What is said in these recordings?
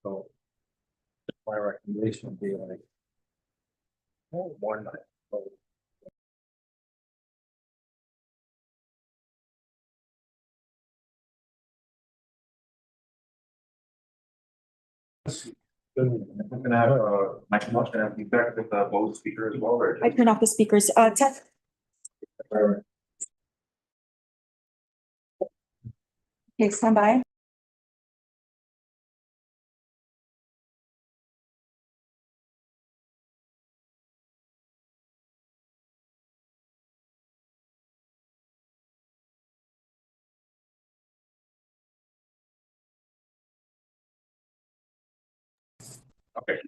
So my recommendation would be like, oh, one night. So, We're gonna have, Mike Moss gonna be back with, both speakers as well, or? I turn off the speakers. Test. Okay, stand by. Okay,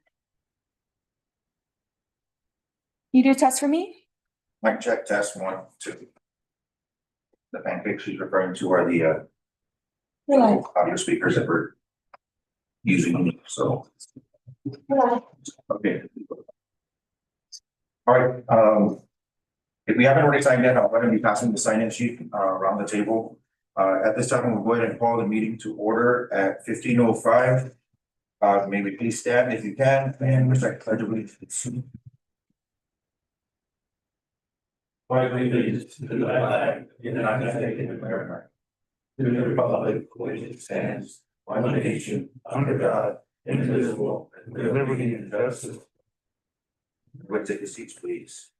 You do a test for me? mic check, test, 1, 2. The pancakes she's referring to are the, Hello. audio speakers that we're using, so, Hello. okay. All right, if we haven't already signed in, I'll go ahead and be passing the sign-in sheet, around the table. At this time, we'll go ahead and call the meeting to order at 15:05. May we please stand if you can and recite the pledge of allegiance. Pledge allegiance to the flag of the United States of America, to the republic for which it stands, one nation, under God, indivisible, with liberty and justice. Would take your seats, please.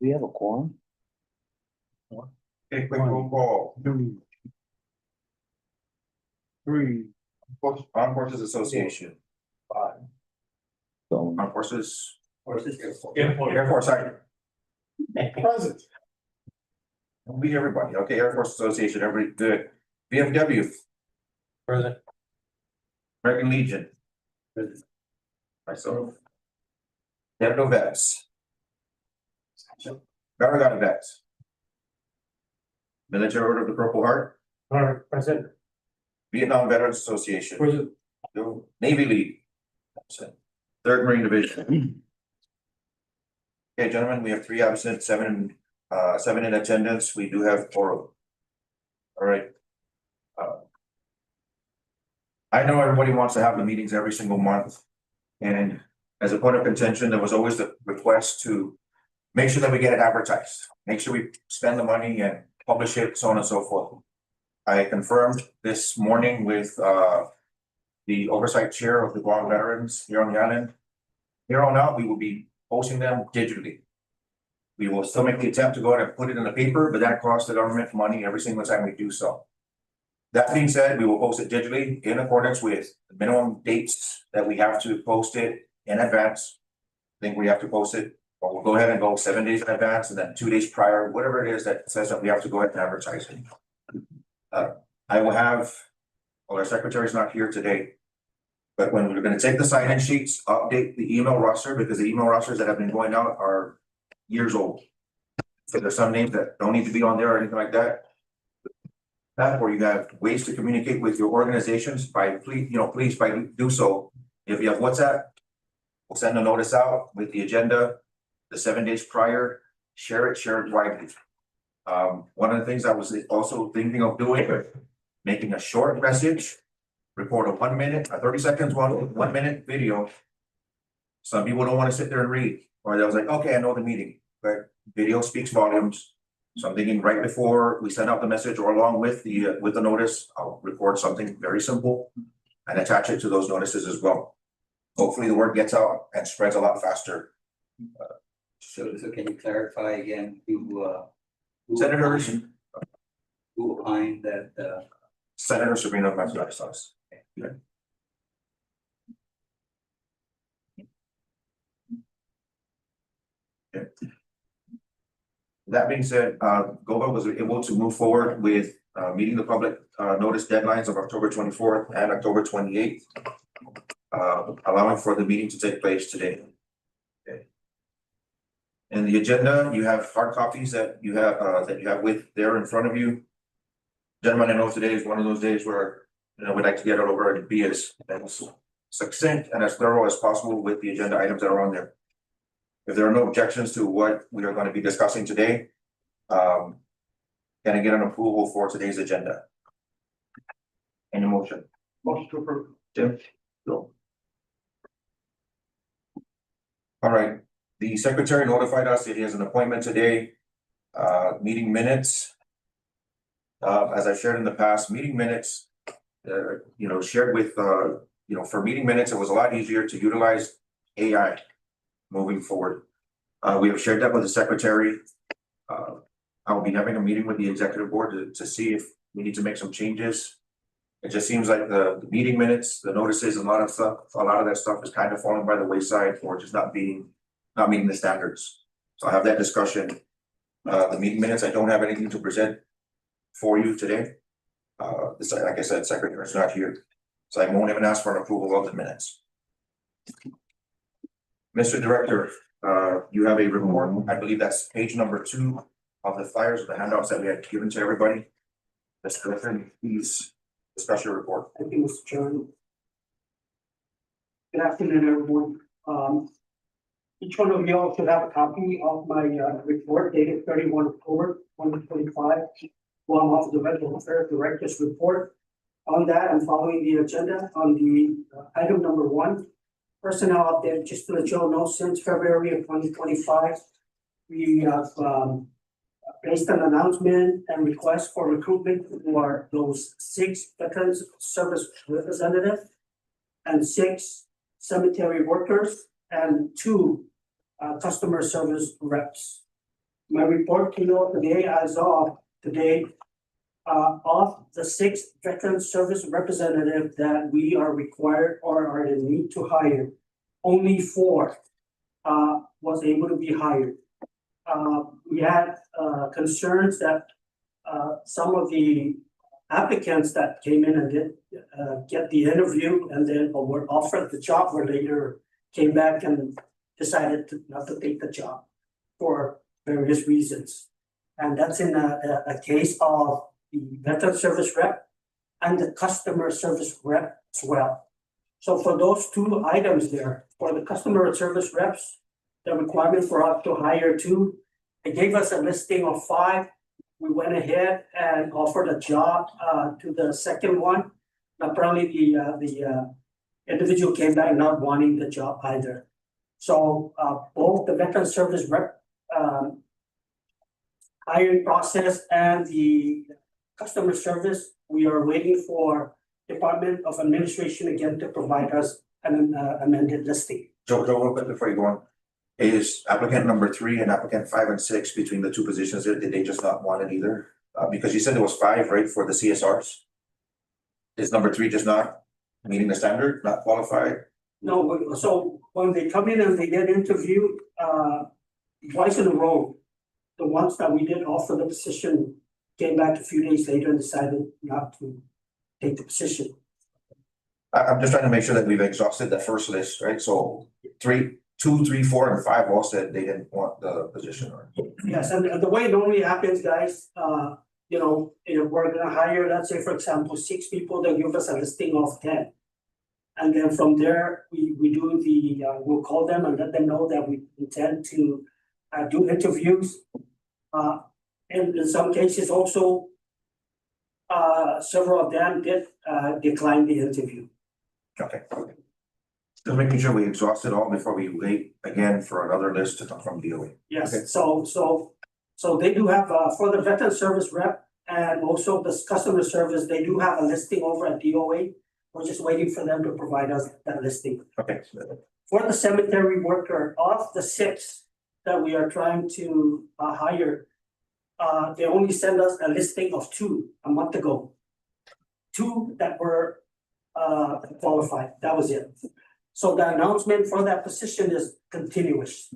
we have a quorum? Okay, quick roll call. 2, 3, Armed Forces Association, 5. Armed Forces, Air Air Force, sorry. Present. We everybody, okay, Air Force Association, everybody good. VFW, Present. American Legion. Myself. Devil Vets. Barragata Vets. Military Order of the Purple Heart, Present. Vietnam Veterans Association, Present. Navy League. Third Marine Division. Okay, gentlemen, we have 3 absent, 7 in attendance. We do have 4. All right. I know everybody wants to have the meetings every single month. And as a point of contention, there was always the request to make sure that we get it advertised, make sure we spend the money and publish it, so on and so forth. I confirmed this morning with the oversight chair of the Guam veterans here on the island. Here on out, we will be posting them digitally. We will still make the attempt to go ahead and put it in the paper, but that costs the government money every single time we do so. That being said, we will post it digitally in accordance with the minimum dates that we have to post it in advance. I think we have to post it, but we'll go ahead and go 7 days in advance and then 2 days prior, whatever it is that says that we have to go ahead and advertise it. I will have, well, our secretary's not here today. But when we're gonna take the sign-in sheets, update the email roster, because the email rosters that have been going out are years old. So there's some names that don't need to be on there or anything like that. That, or you have ways to communicate with your organizations by, please by do so. If you have WhatsApp, we'll send a notice out with the agenda, the 7 days prior, share it widely. One of the things I was also thinking of doing, making a short message, record a 1 minute, a 30 seconds, 1 minute video. Some people don't want to sit there and read, or they was like, okay, I know the meeting, but video speaks volumes. So I'm thinking right before we send out the message or along with the notice, I'll record something very simple and attach it to those notices as well. Hopefully the word gets out and spreads a lot faster. So can you clarify again Senators, who opined that Senator Sabrina Matsoudas. That being said, GOVA was able to move forward with meeting the public notice deadlines of October 24th and October 28th, allowing for the meeting to take place today. Okay. In the agenda, you have hard copies that you have with there in front of you. Gentlemen, I know today is one of those days where we'd like to get it over and be as succinct and as thorough as possible with the agenda items that are on there. If there are no objections to what we are going to be discussing today, can I get an approval for today's agenda? Any motion? Motion to approve. Tim? No. All right, the secretary notified us that he has an appointment today. Meeting minutes. As I shared in the past, meeting minutes, shared with, for meeting minutes, it was a lot easier to utilize AI moving forward. We have shared that with the secretary. I will be having a meeting with the executive board to see if we need to make some changes. It just seems like the meeting minutes, the notices, and a lot of that stuff is kind of falling by the wayside or just not meeting the standards. So I have that discussion. The meeting minutes, I don't have anything to present for you today. Like I said, secretary is not here, so I won't even ask for an approval of the minutes. Mr. Director, you have a report. I believe that's page number 2 of the flyers, the handouts that we had given to everybody. Mr. Griffin, please discuss your report. Thank you, Mr. Chairman. Good afternoon, everyone. Each one of y'all should have a copy of my report dated 31 October 2025. Guam Office of Veteran Affairs Director's report. On that, I'm following the agenda on the item number 1. Personnel update, just to let you all know, since February of 2025, we have placed an announcement and request for recruitment for those 6 veterans service representatives and 6 cemetery workers and 2 customer service reps. My report to you today, as of today, of the 6 veteran service representatives that we are required or are in need to hire, only 4 was able to be hired. We had concerns that some of the applicants that came in and did get the interview and then were offered the job were later came back and decided not to take the job for various reasons. And that's in a case of the veteran service rep and the customer service rep as well. So for those 2 items there, for the customer service reps, the requirement for us to hire 2, it gave us a listing of 5. We went ahead and offered a job to the second one. Apparently the individual came back not wanting the job either. So both the veteran service rep hiring process and the customer service, we are waiting for Department of Administration again to provide us an amended listing. Joe, real quick before you go on, is applicant number 3 and applicant 5 and 6 between the 2 positions there, did they just not want it either? Because you said there was 5, right, for the CSRs? Is number 3 just not meeting the standard, not qualified? No, so when they come in and they get interviewed, twice in a row, the ones that we did offer the position came back a few days later and decided not to take the position. I'm just trying to make sure that we've exhausted the first list, right? So 2, 3, 4, and 5 all said they didn't want the position, or Yes, and the way it normally happens, guys, if we're gonna hire, let's say, for example, 6 people, they give us a listing of 10. And then from there, we do we'll call them and let them know that we intend to do interviews. And in some cases also, several of them did decline the interview. okay. Just making sure we exhaust it all before we wait again for another list to come from DOE. Okay. Yes, so they do have for the veteran service rep and also the customer service, they do have a listing over at DOA. We're just waiting for them to provide us that listing. Okay. For the cemetery worker, of the 6 that we are trying to hire, they only sent us a listing of 2 a month ago. 2 that were qualified, that was it. So the announcement for that position is continuous.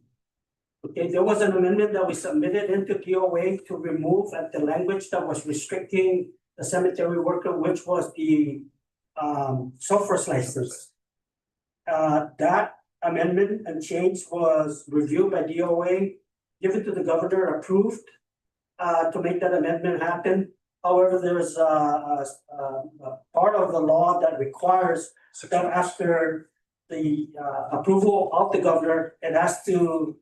Okay, there was an amendment that we submitted into DOA to remove the language that was restricting the cemetery worker, which was the software license. That amendment and change was reviewed by DOA, given to the governor, approved to make that amendment happen. However, there is a part of the law that requires that after the approval of the governor, it has to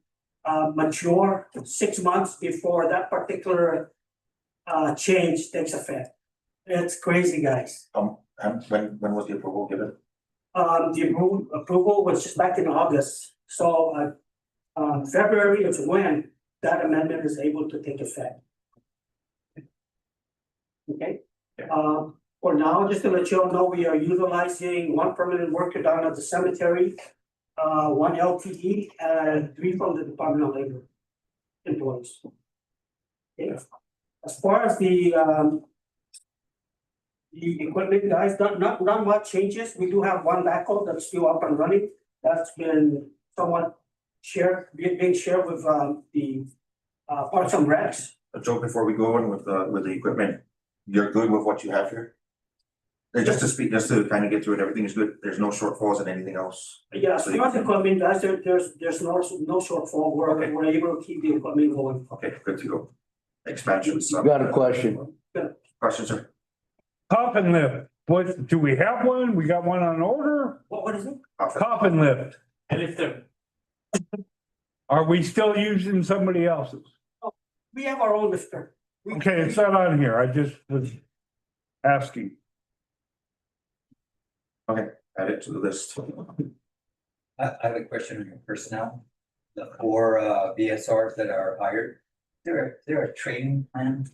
mature 6 months before that particular change takes effect. It's crazy, guys. when was the approval given? The approval was just back in August, so, February is when that amendment is able to take effect. Okay, for now, just to let you all know, we are utilizing one permanent worker down at the cemetery, one LTE and 3 from the Department of Labor employees. Okay. As far as the equipment, guys, not much changes. We do have one backhoe that's still up and running. That's been somewhat being shared with the Parks and Recs. Joe, before we go on with the equipment, you're good with what you have here? Just to speak, just to kind of get through it, everything is good, there's no shortfalls in anything else? Yeah, as far as the equipment, guys, there's no shortfall. Okay. We're able to keep the equipment going. Okay, good to go. Expansions. Got a question. Question, sir? Coffin lift, what, do we have one? We got one on order? What is it? Coffin lift. Are we still using somebody else's? We have our own lifter. Okay, it's not on here. I just was asking. Add it to the list. I have a question on your personnel. The 4 VSRs that are hired, there a training plan?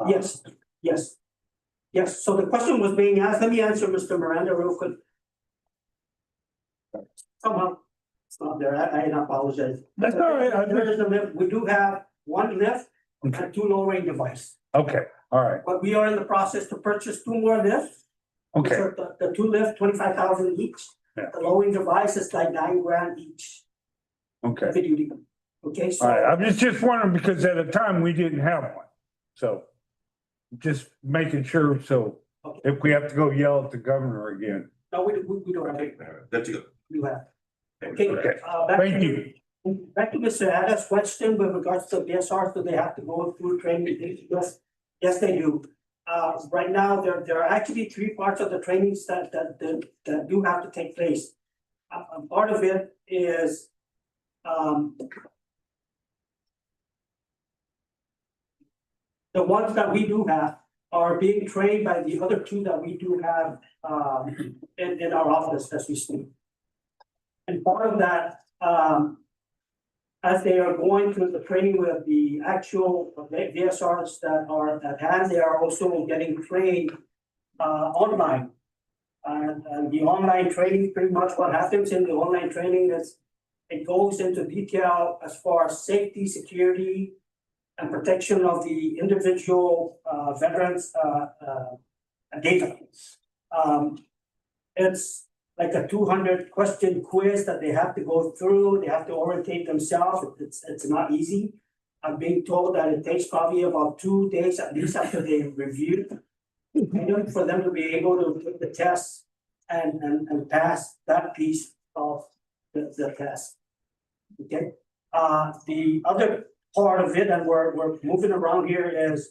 Yes. Yes, so the question was being asked, let me answer Mr. Miranda real quick. Somehow, it's not there, I apologize. That's all right. There is a lift, we do have one lift and 2 lowering devices, Okay, all right, but we are in the process to purchase 2 more lifts. which okay, are The 2 lifts, 25,000 each. Yeah. The lowering device is like $9,000 each, okay. heavy duty. Okay, so. All right, I'm just wondering because at the time we didn't have one, so. Just making sure, so if we have to go yell at the governor again. No, we don't have it, Good to go. we do have. Okay, Okay, back thank to- you. Back to Mr. Ada's question with regards to BSRs, do they have to go through training? Yes, they do. Right now, there are actually 3 parts of the trainings that do have to take place. Part of it is, the ones that we do have are being trained by the other 2 that we do have, in our office as we speak. And part of that, as they are going through the training with the actual VSRs that are at hand, they are also getting trained online. And the online training, pretty much what happens in the online training is it goes into detail as far as safety, security, and protection of the individual veterans data. It's like a 200 question quiz that they have to go through. They have to orientate themselves. It's not easy. I'm being told that it takes probably about 2 days at least after they review. For them to be able to take the test and pass that piece of the test. Okay, the other part of it, and we're moving around here, is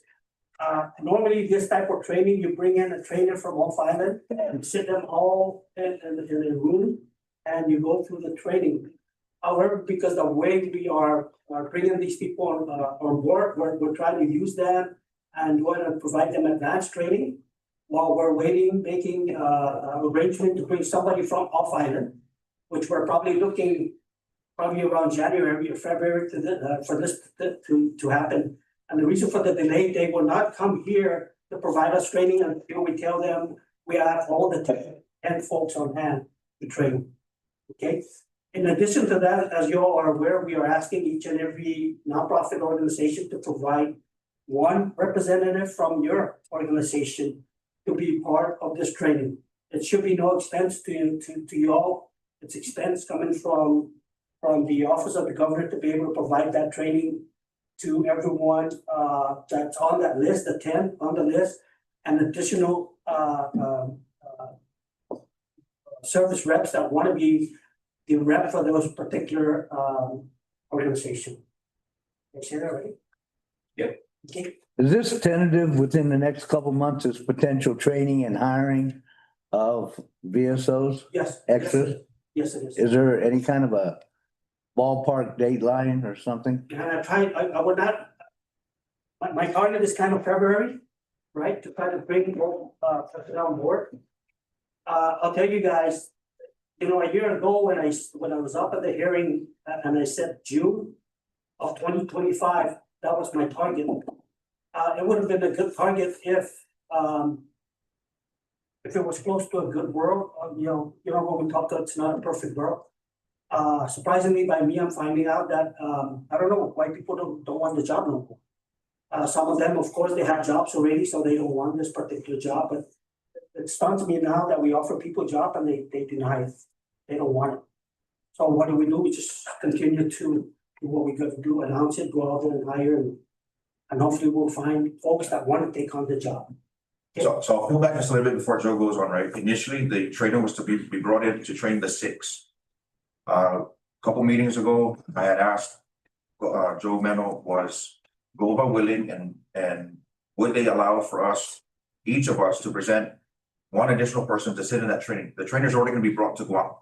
normally this type of training, you bring in a trainer from off island, and sit them all in a room, and you go through the training. However, because the way we are bringing these people on board, we're trying to use them and go ahead and provide them advanced training while we're waiting, making arrangement to bring somebody from off island, which we're probably looking around January or February for this to happen. And the reason for the delay, they will not come here to provide us training until we tell them we have all the 10 folks on hand to train. Okay. In addition to that, as you all are aware, we are asking each and every nonprofit organization to provide 1 representative from your organization to be part of this training. It should be no expense to you all. It's expense coming from the Office of the Governor to be able to provide that training to everyone that's on that list, the 10 on the list, and additional service reps that want to be the rep for those particular organization. Did I say that right? Yep. Okay. Is this tentative within the next couple months is potential training and hiring of VSOs? Yes. Extras? Yes, it is. Is there any kind of a ballpark date line or something? And I would not, my target is kind of February. right, to try to bring more personnel on board. I'll tell you guys, you know, a year ago when I was up at the hearing and I said June of 2025, that was my target. It would have been a good target if it was close to a good world, you know, when we talked about it's not a perfect world. Surprisingly by me, I'm finding out that, I don't know why people don't want the job no more. Some of them, of course, they have jobs already, so they don't want this particular job, but it stuns me now that we offer people a job and they deny it. They don't want it. So what do? We just continue to do what we gotta do, announce it, go out there and hire and hopefully we'll find folks that wanna take on the job. So I'll pull back just a little bit before Joe goes on, right? Initially, the trainer was to be brought in to train the 6. Couple meetings ago, I had asked, Joe Meno, was Gova willing and would they allow for us, each of us, to present one additional person to sit in that training? The trainer's already gonna be brought to Guam.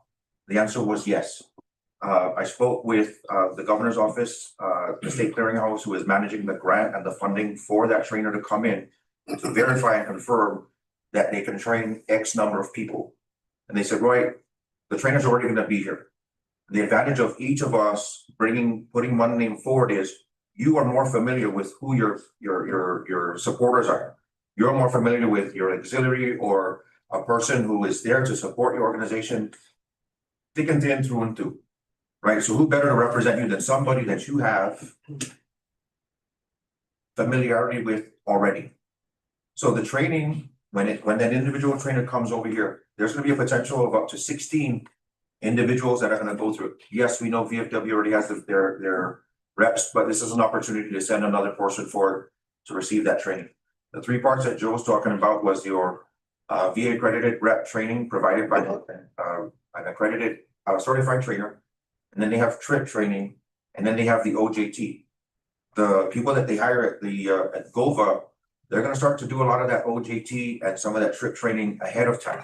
The answer was yes. I spoke with the governor's office, the state clearinghouse, who is managing the grant and the funding for that trainer to come in to verify and confirm that they can train X number of people. And they said, right, the trainer's already gonna be here. The advantage of each of us putting one name forward is you are more familiar with who your supporters are. You're more familiar with your auxiliary or a person who is there to support your organization, thick and thin, through and through. Right? So who better to represent you than somebody that you have familiarity with already? So the training, when that individual trainer comes over here, there's gonna be a potential of up to 16 individuals that are gonna go through it. Yes, we know VFW already has their reps, but this is an opportunity to send another person forward to receive that training. The 3 parts that Joe was talking about was your VA accredited rep training provided by an accredited certified trainer. And then they have TRIP training, and then they have the OJT. The people that they hire at Gova, they're gonna start to do a lot of that OJT and some of that TRIP training ahead of time.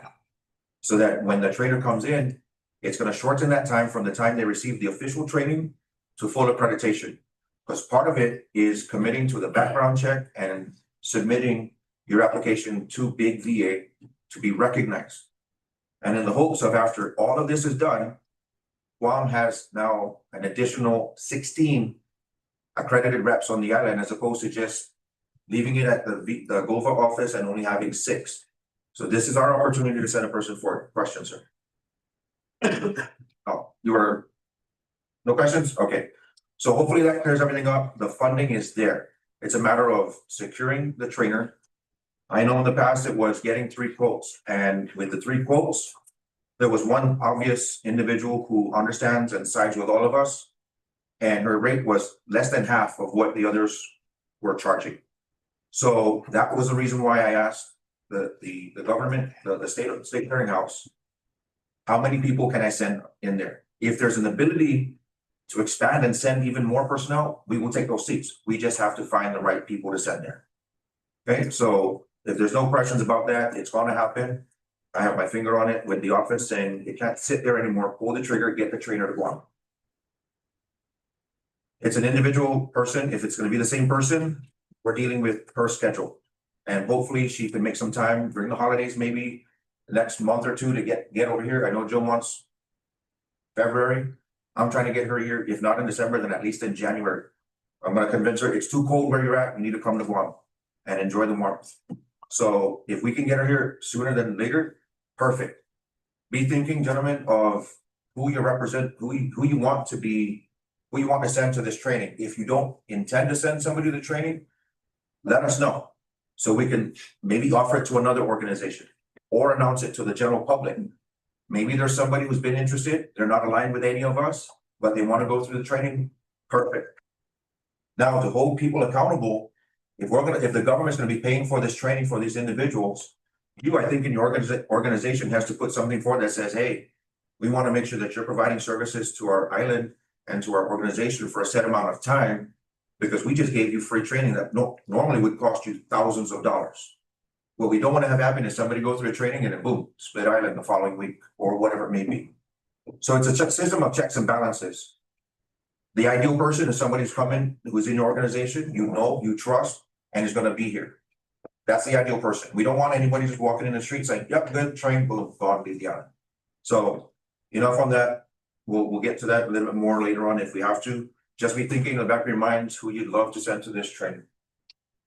So that when the trainer comes in, it's gonna shorten that time from the time they receive the official training to full accreditation. Because part of it is committing to the background check and submitting your application to Big VA to be recognized. And in the hopes of, after all of this is done, Guam has now an additional 16 accredited reps on the island, as opposed to just leaving it at the Gova office and only having 6. So this is our opportunity to send a person forward. Questions, sir? Oh, no questions? Okay. So hopefully that clears everything up. The funding is there. It's a matter of securing the trainer. I know in the past it was getting 3 quotes, and with the 3 quotes, there was one obvious individual who understands and sides with all of us, and her rate was less than half of what the others were charging. So that was the reason why I asked the government, the state clearinghouse, how many people can I send in there? If there's an ability to expand and send even more personnel, we will take those seats. We just have to find the right people to send there. Okay, so if there's no questions about that, it's gonna happen. I have my finger on it with the office saying it can't sit there anymore. Pull the trigger, get the trainer to go on. It's an individual person. If it's gonna be the same person, we're dealing with her schedule. And hopefully she can make some time during the holidays, maybe the next month or 2 to get over here. I know Joe wants February. I'm trying to get her here, if not in December, then at least in January. I'm gonna convince her it's too cold where you're at. You need to come to Guam and enjoy the warmth. So if we can get her here sooner than later, perfect. Be thinking, gentlemen, of who you represent, who you want to be, who you want to send to this training. If you don't intend to send somebody to the training, let us know. So we can maybe offer it to another organization or announce it to the general public. Maybe there's somebody who's been interested, they're not aligned with any of us, but they want to go through the training, perfect. Now, to hold people accountable, if the government's gonna be paying for this training for these individuals, you, I think, in your organization has to put something forward that says, hey, we want to make sure that you're providing services to our island and to our organization for a set amount of time, because we just gave you free training that normally would cost you thousands of dollars. What we don't want to have happen is somebody go through a training and then boom, split island the following week or whatever it may be. So it's a system of checks and balances. The ideal person is somebody who's coming, who's in your organization, you know, you trust, and is gonna be here. That's the ideal person. We don't want anybody just walking in the street saying, yep, good, train, boom, gone, leave the island. So, from that, we'll get to that a little bit more later on if we have to. Just be thinking in the back of your minds who you'd love to send to this training.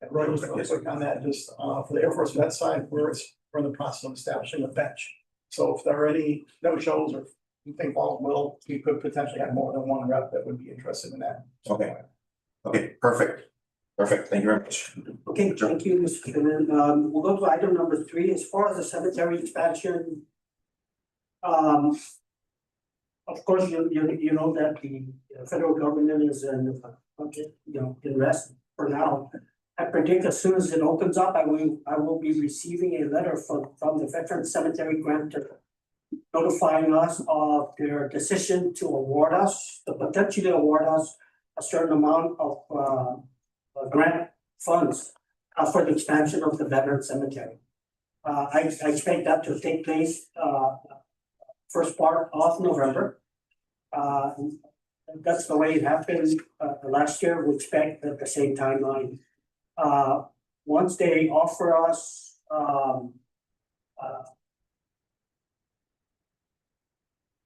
And Roy, just real quick on that, just for the Air Force vet side, we're in the process of establishing a bench. So if there are any no-shows or you think all will, we could potentially have more than one rep that would be interested in that. Okay. Okay, perfect. Perfect. Thank you very much. Okay, thank you, Mr. Chairman. We'll go to item number 3, as far as the cemetery expansion. Of course, you know that the federal government is in budget, in rest for now. I predict as soon as it opens up, I will be receiving a letter from the Veteran Cemetery grantor notifying us of their decision to potentially award us a certain amount of grant funds for the expansion of the veteran cemetery. I expect that to take place first part of November. That's the way it happened last year. We expect at the same timeline. Once they offer us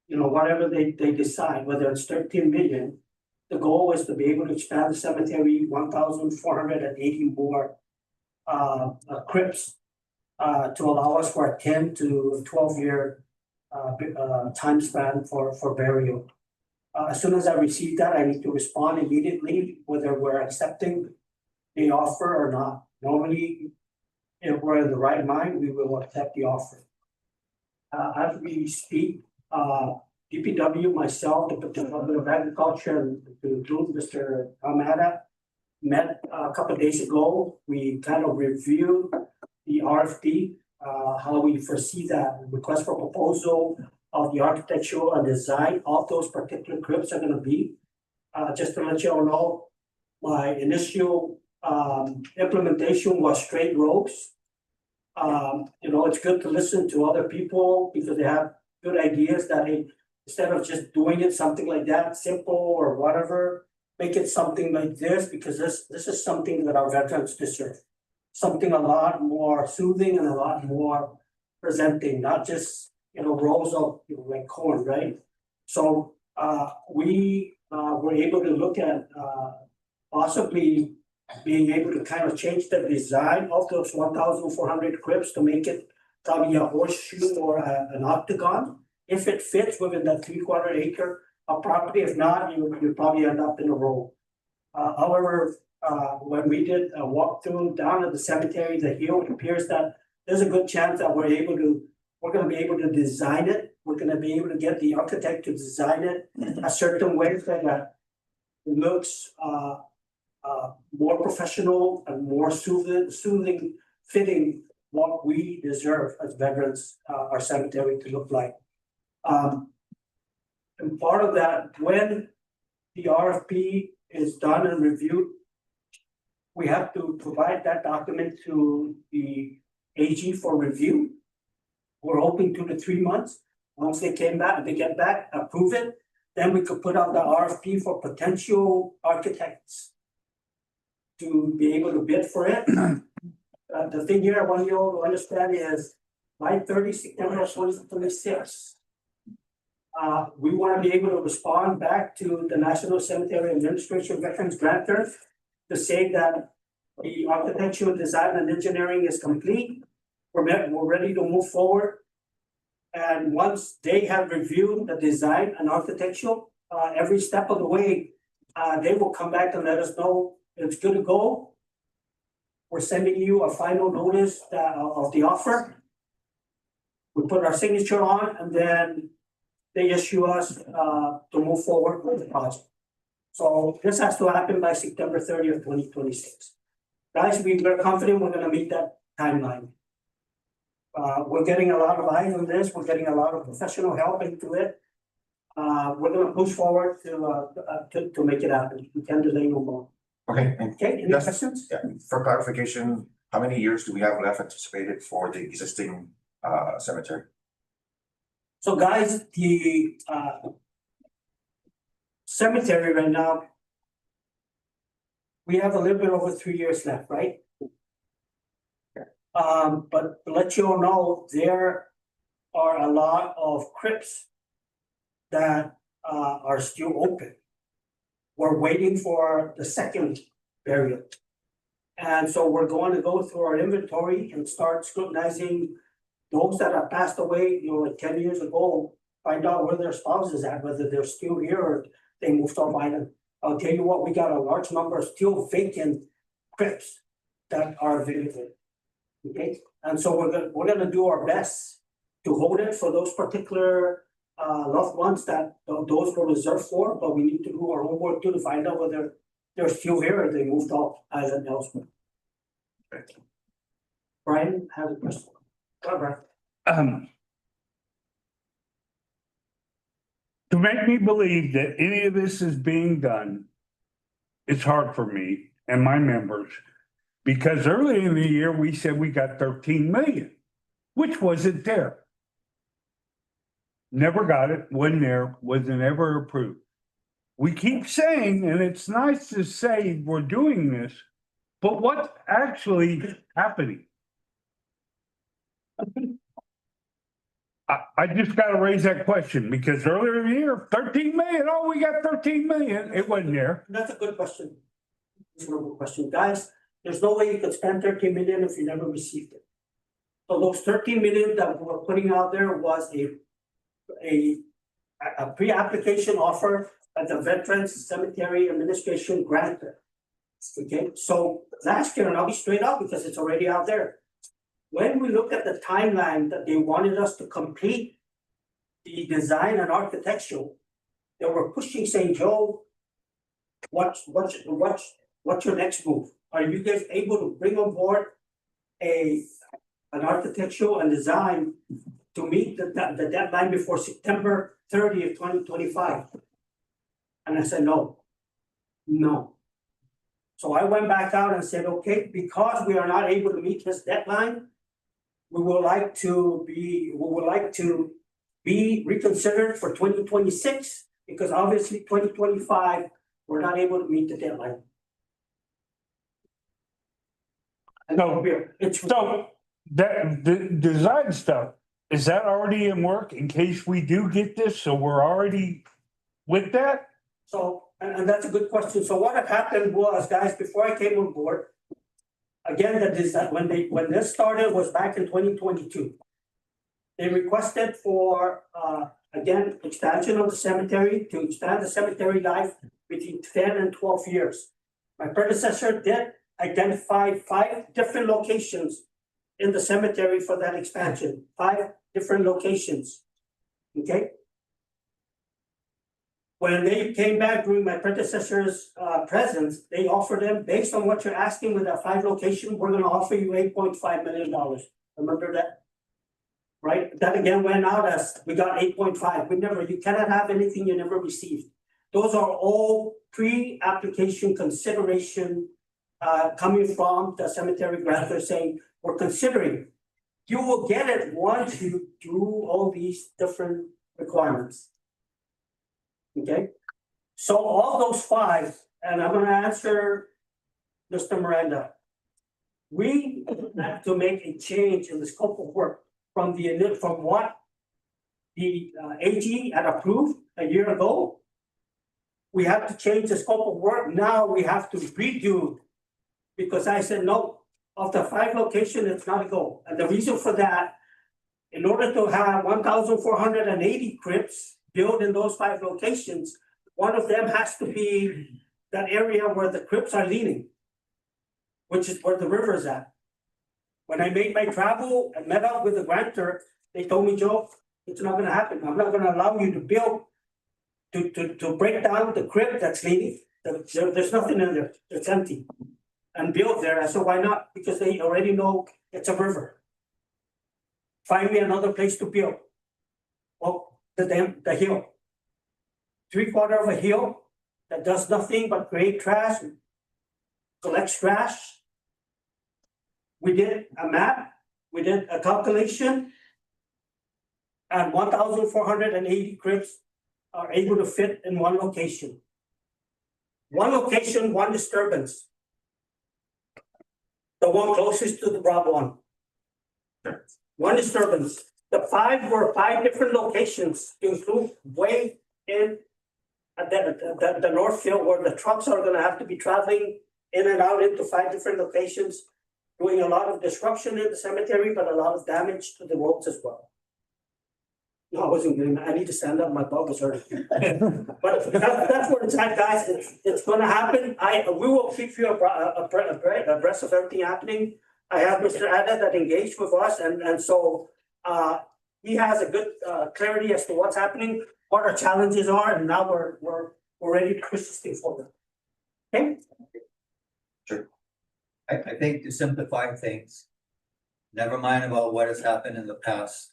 whatever they decide, whether it's 13 million, the goal is to be able to expand the cemetery 1,480 more crypts to allow us for a 10 to 12-year time span for burial. As soon as I receive that, I need to respond immediately whether we're accepting the offer or not. Normally, if we're in the right mind, we will accept the offer. As we speak, DPW, myself, the Department of Agriculture, and to include Mr. Almada, met a couple of days ago. We kind of reviewed the RFP, how we foresee that request for proposal of the architectural and design of those particular crypts are going to be. Just to let you all know, my initial implementation was straight ropes. It's good to listen to other people because they have good ideas that instead of just doing it something like that, simple or whatever, make it something like this, because this is something that our veterans deserve. Something a lot more soothing and a lot more presenting, not just rows of like corn, right? So we were able to look at possibly being able to kind of change the design of those 1,400 crypts to make it probably a horseshoe or an octagon. If it fits within that 3/4 acre of property, if not, you probably end up in a row. However, when we did a walkthrough down at the cemetery, the hill, it appears that there's a good chance that we're going to be able to design it. We're going to be able to get the architect to design it a certain way that it looks more professional and more soothing, fitting what we deserve as veterans, our cemetery to look like. And part of that, when the RFP is done and reviewed, we have to provide that document to the AG for review. We're hoping 2 to 3 months. Once they get back, approve it, then we could put out the RFP for potential architects to be able to bid for it. The thing here I want you all to understand is by 30 September 2026, we want to be able to respond back to the National Cemetery Administration Veterans Grantor to say that the architectural design and engineering is complete. We're ready to move forward. And once they have reviewed the design and architectural, every step of the way, they will come back and let us know it's good to go. We're sending you a final notice of the offer. We put our signature on and then they issue us to move forward with the project. So this has to happen by September 30th, 2026. Guys, we're confident we're going to meet that timeline. We're getting a lot of eyes on this. We're getting a lot of professional help into it. We're going to push forward to make it happen. We can't delay no more. Okay, Okay, any Yes. questions? yeah, for clarification, how many years do we have left anticipated for the existing cemetery? So guys, the cemetery right now, we have a little bit over 3 years left, right? But to let you all know, there are a lot of crypts that are still open. We're waiting for the second burial. And so we're going to go through our inventory and start scrutinizing those that have passed away, like 10 years ago, find out where their spouse is at, whether they're still here or they moved on by them. I'll tell you what, we got a large number of still vacant crypts that are available. Okay, and so we're gonna do our best to hold it for those particular loved ones that those were reserved for, but we need to do our homework too to find out whether they're still here or they moved off island elsewhere. Brian has a question. Go ahead, Brian. To make me believe that any of this is being done, it's hard for me and my members. Because early in the year, we said we got 13 million, which wasn't there. Never got it, wasn't there, wasn't ever approved. We keep saying, and it's nice to say we're doing this, but what's actually happening? I just gotta raise that question because earlier in the year, 13 million, oh, we got 13 million, it wasn't there. That's a good question. Reasonable question, guys. There's no way you could spend 13 million if you never received it. So those 13 million that we're putting out there was a pre-application offer that the Veterans Cemetery Administration granted. Okay, so last year, and I'll be straight up because it's already out there. When we look at the timeline that they wanted us to complete the design and architectural, they were pushing saying, Joe, what's your next move? Are you guys able to bring on board an architectural and design to meet the deadline before September 30th, 2025? And I said, no. So I went back out and said, okay, because we are not able to meet this deadline, we would like to be reconsidered for 2026, because obviously 2025, we're not able to meet the deadline. And So that the design stuff, is that already in work in case we do get this? So we're already with that? So, and that's a good question. So what had happened was, guys, before I came on board, again, when this started was back in 2022. They requested for, again, expansion of the cemetery to expand the cemetery life between 10 and 12 years. My predecessor did identify 5 different locations in the cemetery for that expansion, 5 different locations. Okay. When they came back during my predecessor's presence, they offered them, based on what you're asking with that 5 location, we're gonna offer you $8.5 million. Remember that? Right? That again went out as we got 8.5. You cannot have anything you never received. Those are all pre-application consideration coming from the cemetery grantor saying, we're considering. You will get it once you do all these different requirements. Okay, so all those 5, and I'm gonna answer Mr. Miranda. We have to make a change in the scope of work from what the AG had approved a year ago. We have to change the scope of work. Now we have to redo, because I said, no, of the 5 locations, it's not a go. And the reason for that, in order to have 1,480 crypts built in those 5 locations, one of them has to be that area where the crypts are leaning, which is where the river is at. When I made my travel and met up with the grantor, they told me, Joe, it's not gonna happen. I'm not gonna allow you to build, to break down the crypt that's leaning. There's nothing in there, it's empty. And build there. I said, why not? Because they already know it's a river. Find me another place to build. Well, the hill. 3/4 of a hill that does nothing but create trash, collects trash. We did a map, we did a calculation, and 1,480 crypts are able to fit in one location. One location, one disturbance. The one closest to the Rob one. Sure. One disturbance, the five were five different locations, include way in. At the north field where the trucks are gonna have to be traveling in and out into five different locations. Doing a lot of disruption in the cemetery, but a lot of damage to the roads as well. No, I wasn't doing that, I need to stand up, my dog was hurting. But that's what it's at, guys, it's gonna happen, we will keep you abreast of everything happening. I have Mr. Ada that engaged with us, and so, he has a good, clarity as to what's happening, what our challenges are, and now we're ready to push this thing forward. Okay? I think to simplify things, never mind about what has happened in the past.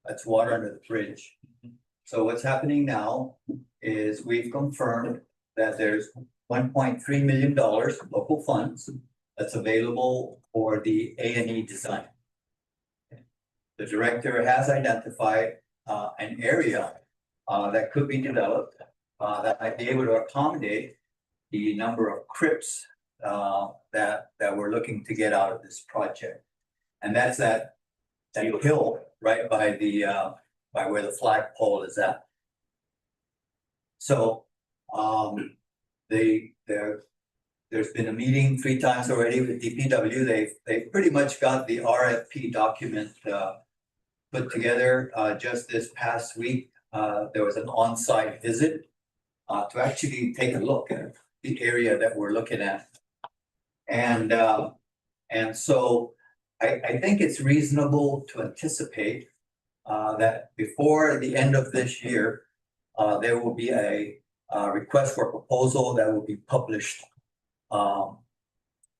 That's water under the bridge. So what's happening now is we've confirmed that there's $1.3 million local funds that's available for the A&E design. The director has identified an area that could be developed that might be able to accommodate the number of crypts that we're looking to get out of this project. And that's that hill right by the by where the flagpole is at. So there's been a meeting 3 times already with DPW. They've pretty much got the RFP document put together. Just this past week, there was an on-site visit to actually take a look at the area that we're looking at. And so I think it's reasonable to anticipate that before the end of this year, there will be a request for proposal that will be published to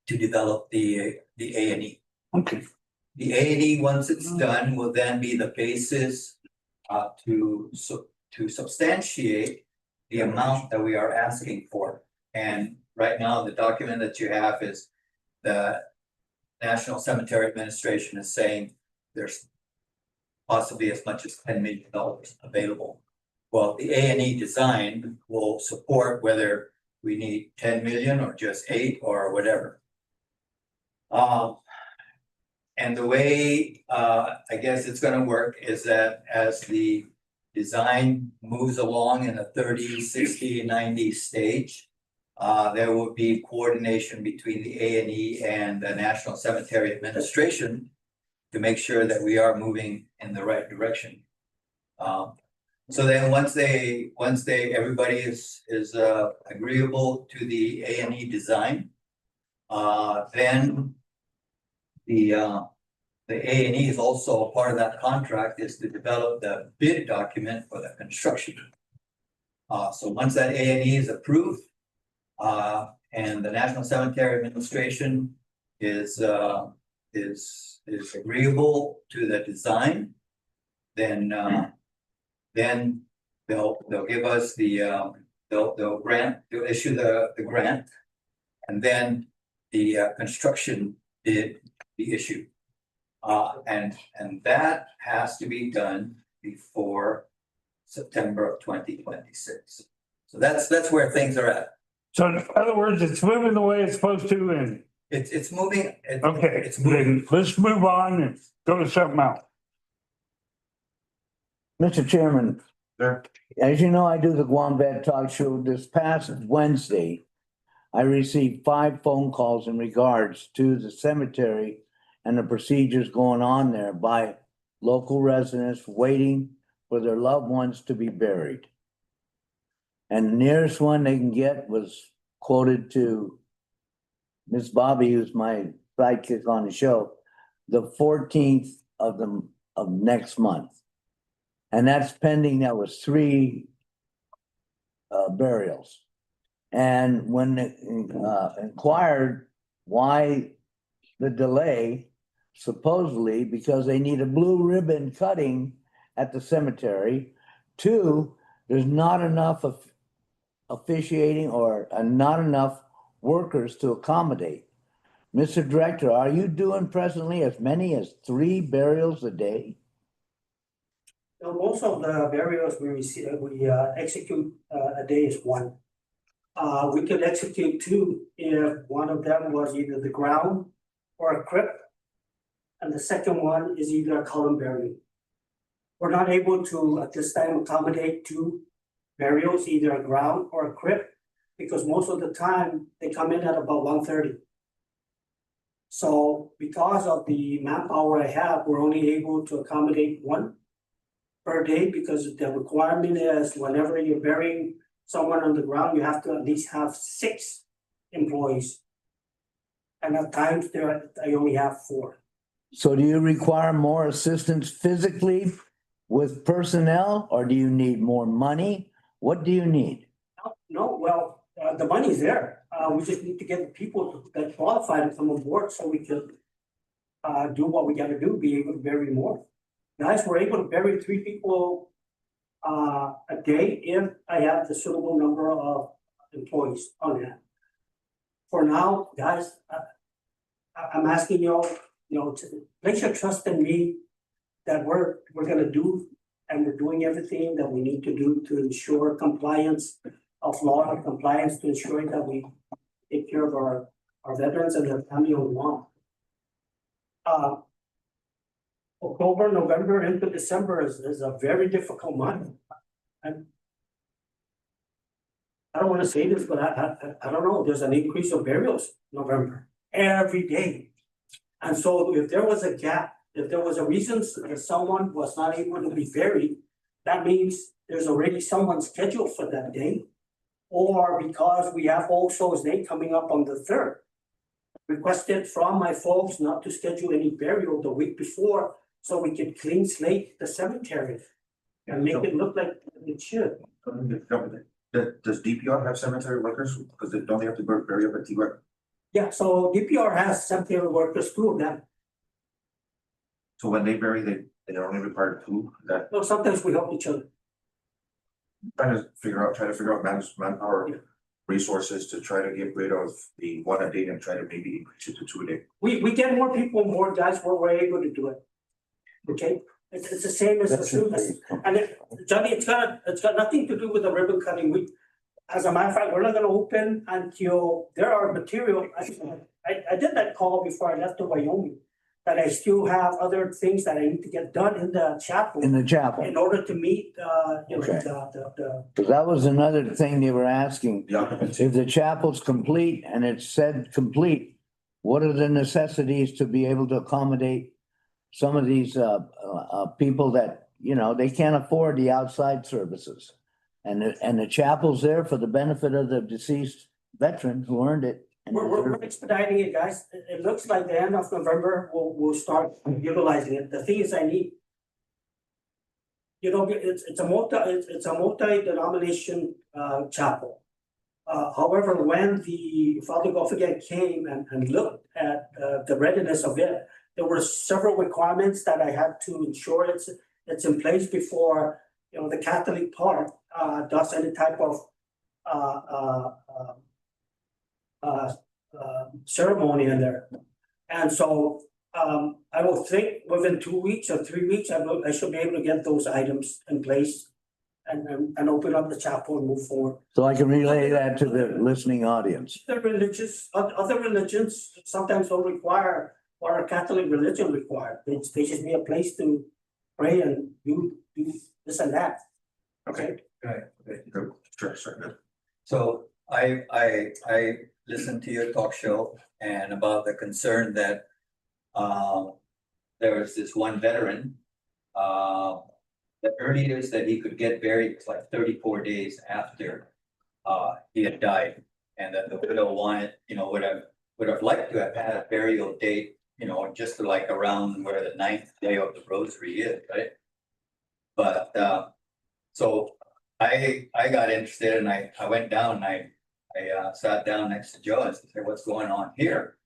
develop the A&E. Okay. The A&E, once it's done, will then be the basis to substantiate the amount that we are asking for. And right now, the document that you have is the National Cemetery Administration is saying there's possibly as much as $10 million available. Well, the A&E design will support whether we need 10 million or just 8 or whatever. And the way I guess it's gonna work is that as the design moves along in a 30, 60, 90 stage, there will be coordination between the A&E and the National Cemetery Administration to make sure that we are moving in the right direction. So then once everybody is agreeable to the A&E design, then the A&E is also a part of that contract is to develop the bid document for the construction. So once that A&E is approved, and the National Cemetery Administration is agreeable to the design, then they'll give us they'll issue the grant, and then the construction bid be issued. And that has to be done before September of 2026. So that's where things are at. So in other words, it's moving the way it's supposed to, and It's moving. okay, It's moving. then let's move on and go to something else. Mr. Chairman. Sure. As you know, I do the Guam Vet Talk Show. This past Wednesday, I received 5 phone calls in regards to the cemetery and the procedures going on there by local residents waiting for their loved ones to be buried. And the nearest one they can get was quoted to Miss Bobby, who's my sidekick on the show, the 14th of next month. And that's pending. That was 3 burials. And when inquired why the delay, supposedly because they need a blue ribbon cutting at the cemetery. 2, there's not enough of officiating or not enough workers to accommodate. Mr. Director, are you doing presently as many as 3 burials a day? Now, most of the burials we execute a day is 1. We could execute 2 if one of them was either the ground or a crypt. and the second one is either a columbarium. We're not able to, at this time, accommodate two burials, either a ground or a crypt, because most of the time, they come in at about 1:30. So because of the manpower I have, we're only able to accommodate one per day, because the requirement is whenever you're burying someone on the ground, you have to at least have 6 employees. And at times there, I only have 4. So do you require more assistance physically with personnel, or do you need more money? What do you need? No, well, the money's there. We just need to get the people that qualify to come on board so we can do what we gotta do, be able to bury more. Guys, we're able to bury 3 people a day if I have the suitable number of employees on hand. For now, guys, I'm asking y'all, to place your trust in me that we're gonna do, and we're doing everything that we need to do to ensure compliance of law and compliance, to ensure that we take care of our veterans and their family on long. October, November into December is a very difficult month. And I don't wanna say this, but I don't know, there's an increase of burials November, every day. And so if there was a gap, if there was a reason that someone was not able to be buried, that means there's already someone scheduled for that day. Or because we have All Souls Day coming up on the 3rd. Requested from my folks not to schedule any burial the week before, so we can clean slate the cemetery. And make it look like it should. Does DPR have cemetery workers? Because don't they have to bury up at T-Rex? Yeah, so DPR has cemetery workers, 2 of them. So when they bury, they're only required 2, that No, sometimes we help each other. try to figure out manpower Yeah. resources to try to get rid of the 1 a day and try to maybe increase it to 2 a day. We get more people on board, guys, where we're able to do it. Okay, it's the same as the students. And Johnny, it's got nothing to do with the ribbon cutting. As a matter of fact, we're not gonna open until there are material. I did that call before I left to Wyoming. That I still have other things that I need to get done in the chapel. In the chapel? In order to meet, Okay. the. Because that was another thing they were asking. The occupancy. If the chapel's complete and it's said complete, what are the necessities to be able to accommodate some of these people that, they can't afford the outside services? And the chapel's there for the benefit of the deceased veteran who earned it. and We're deserved it. expediting it, guys. It looks like the end of November, we'll start utilizing it. The thing is, I need. It's a multi-denomination chapel. However, when the Father Goffigan came and looked at the readiness of it, there were several requirements that I had to ensure it's in place before, the Catholic part does any type of ceremony in there. And so I will think within 2 weeks or 3 weeks, I should be able to get those items in place and open up the chapel and move forward. So I can relay that to the listening audience. Other religions sometimes don't require what our Catholic religion requires. They just need a place to pray and do this and that. Okay. Good. Sure, good. So I listened to your talk show and about the concern that there was this one veteran. The earliest that he could get buried was like 34 days after he had died, and that the widow wanted, would have liked to have had a burial date, just like around where the 9th day of the rosary is, right? But so I got interested and I went down and I sat down next to Joe and said, what's going on here?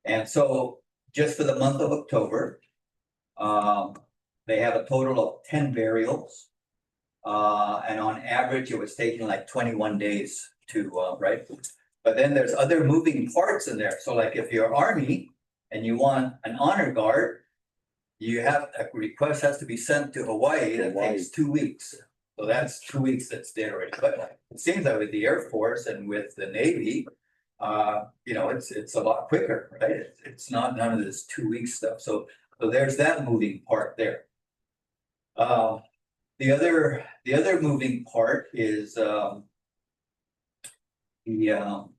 And so just for the month of October, they have a total of 10 burials. And on average, it was taking like 21 days to, right? But then there's other moving parts in there. So like if you're Army and you want an honor guard, you have, a request has to be sent to Hawaii. That takes 2 weeks. So that's 2 weeks that's dead already. But it seems that with the Air Force and with the Navy, it's a lot quicker, right? It's not none of this 2 week stuff, so there's that moving part there. The other moving part is, for the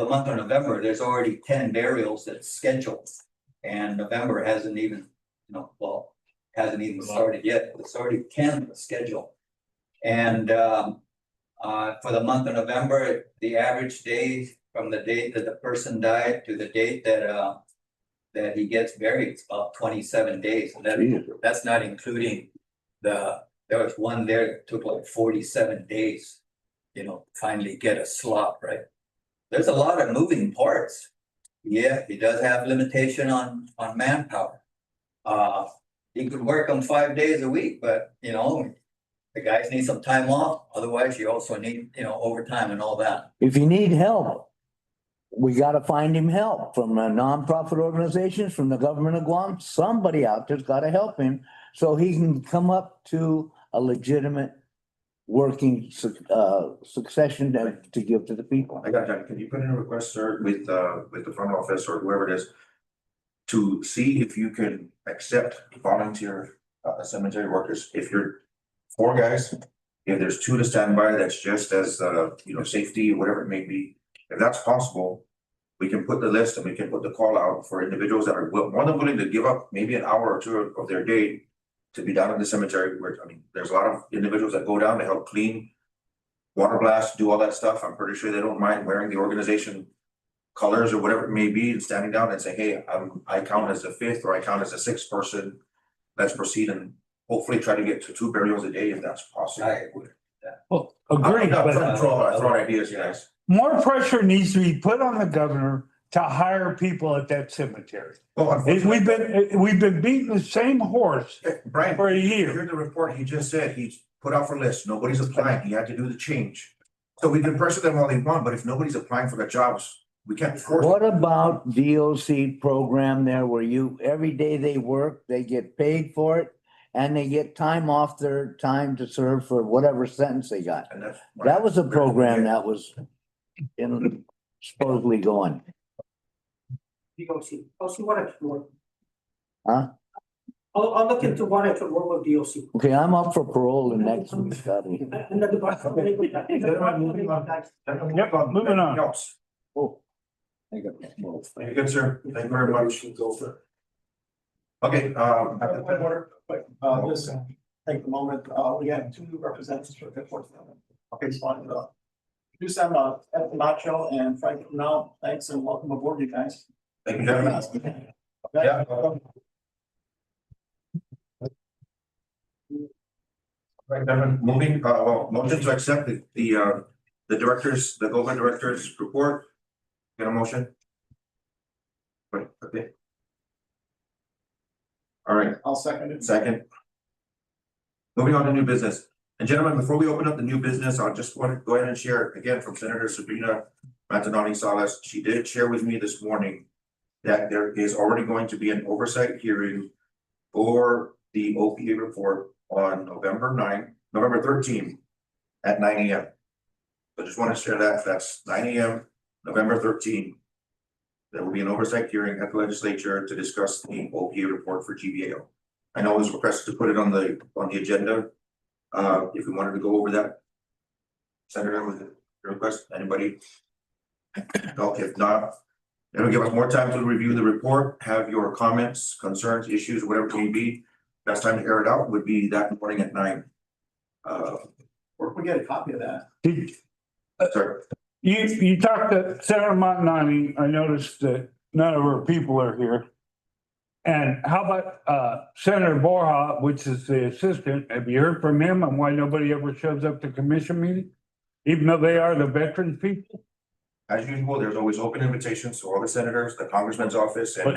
month of November, there's already 10 burials that's scheduled. And November hasn't even, hasn't even started yet, but it's already 10 scheduled. And, for the month of November, the average day from the date that the person died to the date that he gets buried, it's about 27 days. And that's not including there was one there that took like 47 days, finally get a slot, right? There's a lot of moving parts. Yeah, he does have limitation on manpower. He could work them 5 days a week, but the guys need some time off. Otherwise, you also need, overtime and all that. If you need help, we gotta find him help from nonprofit organizations, from the government of Guam. Somebody out there's gotta help him so he can come up to a legitimate working succession to give to the people. I got that. Can you put in a request, sir, with the front office or whoever it is, to see if you can accept volunteer cemetery workers? If you're 4 guys, if there's 2 to stand by, that's just as safety, whatever it may be. If that's possible, we can put the list and we can put the call out for individuals that are more than willing to give up maybe an hour or 2 of their day to be down in the cemetery. Where there's a lot of individuals that go down to help clean, water blast, do all that stuff. I'm pretty sure they don't mind wearing the organization colors or whatever it may be and standing down and say, hey, I count as a 5th or I count as a 6th person. Let's proceed and hopefully try to get to 2 burials a day if that's possible. I would. Well, I'm agreed, not but throwing ideas, guys. more pressure needs to be put on the governor to hire people at that cemetery. Well, We've been beating the same horse Brian, for a you year. heard the report, he just said, he's put out for lists, nobody's applying, he had to do the change. So we can pressure them all they want, but if nobody's applying for the jobs, we can't force. What about DOC program there where every day they work, they get paid for it and they get time off their time to serve for whatever sentence they got? And that's. That was a program that was supposedly going. DOC, I'll see what I can work. Huh? I'll look into what I can work with DOC. Okay, I'm up for parole the next week, Scotty. And the department. Yep, moving on. Helps. Oh. Very good, sir. Thank you very much. Okay, Just take a moment, we have 2 representatives for the fourth. Okay, so on, introduce them, Ed Camacho and Frank Now, thanks and welcome aboard, you guys. thank you, gentlemen. Yeah. Right, gentlemen, moving, motion to accept the directors, the government directors report. Get a motion? Right, okay. All right, I'll second it. second. Moving on to new business. And gentlemen, before we open up the new business, I just want to go ahead and share again from Senator Sabrina Matanani Salas. She did share with me this morning that there is already going to be an oversight hearing for the OPA report on November 13th at 9 AM. So just want to share that. That's 9 AM, November 13th. There will be an oversight hearing at the legislature to discuss the OPA report for GBAO. I know it was requested to put it on the agenda. If we wanted to go over that. Senator, with the request, anybody? No, if not, it'll give us more time to review the report, have your comments, concerns, issues, whatever it may be. Best time to air it out would be that morning at 9. Or if we get a copy of that. Sorry. You talked to Senator Montanani. I noticed that none of her people are here. And how about Senator Borja, which is the assistant? Have you heard from him on why nobody ever shows up to commission meeting? Even though they are the veterans people? As usual, there's always open invitations to all the senators, the congressman's office, and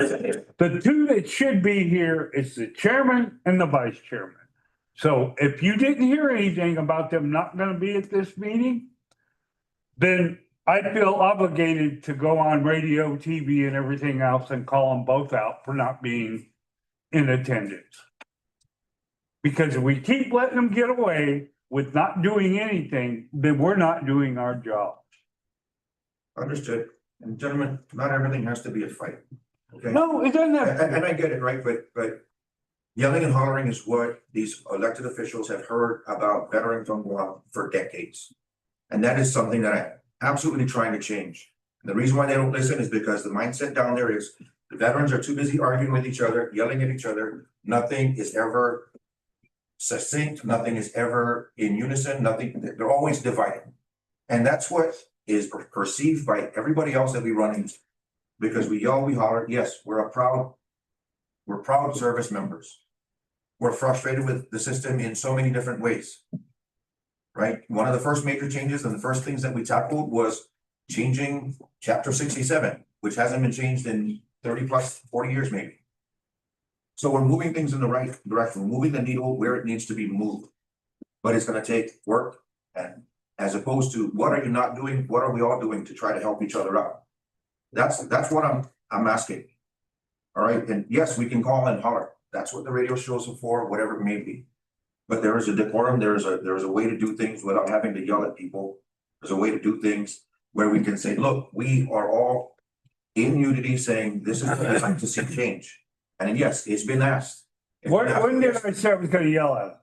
The 2 that should be here is the chairman and the vice chairman. So if you didn't hear anything about them not gonna be at this meeting, then I feel obligated to go on radio, TV and everything else and call them both out for not being in attendance. Because if we keep letting them get away with not doing anything, then we're not doing our job. understood. And gentlemen, not everything has to be a fight. Okay? No, it doesn't have. And I get it, right? But yelling and hollering is what these elected officials have heard about veterans on Guam for decades. And that is something that I'm absolutely trying to change. And the reason why they don't listen is because the mindset down there is the veterans are too busy arguing with each other, yelling at each other. Nothing is ever succinct, nothing is ever in unison, nothing, they're always divided. And that's what is perceived by everybody else that we run into. Because we yell, we holler, yes, we're proud service members. We're frustrated with the system in so many different ways. Right? One of the first major changes and the first things that we tackled was changing chapter 67, which hasn't been changed in 30 plus 40 years maybe. So we're moving things in the right direction, moving the needle where it needs to be moved. But it's gonna take work, and as opposed to what are you not doing, what are we all doing to try to help each other out? That's what I'm asking. All right, and yes, we can call and holler. That's what the radio shows are for, whatever it may be. But there is a decorum, there is a way to do things without having to yell at people. There's a way to do things where we can say, look, we are all in unity saying this is what I'd like to see change. And yes, it's been asked. When did I say I was gonna yell at him?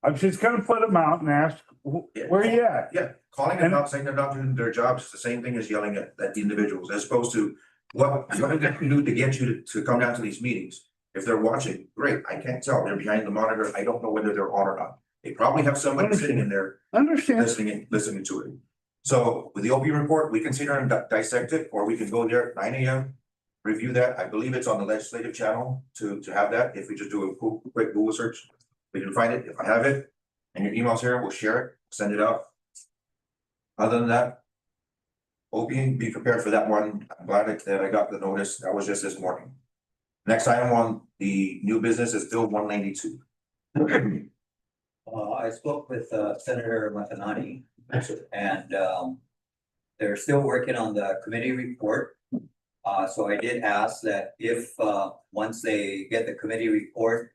I'm just gonna put him out and ask, where you at? Yeah, calling them out, saying they're not doing their jobs is the same thing as yelling at the individuals, as opposed to what did they do to get you to come down to these meetings? If they're watching, great, I can't tell, they're behind the monitor, I don't know whether they're on or not. They probably have somebody sitting in there Understand? listening to it. So with the OP report, we can sit there and dissect it, or we can go there at 9 AM. Review that, I believe it's on the legislative channel to have that, if we just do a quick Google search. We can find it, if I have it, and your email's here, we'll share it, send it out. Other than that. OP, be prepared for that one, I'm glad that I got the notice, that was just this morning. Next item on the new business is Bill 192. I spoke with Senator Matanani and they're still working on the committee report. So I did ask that if once they get the committee report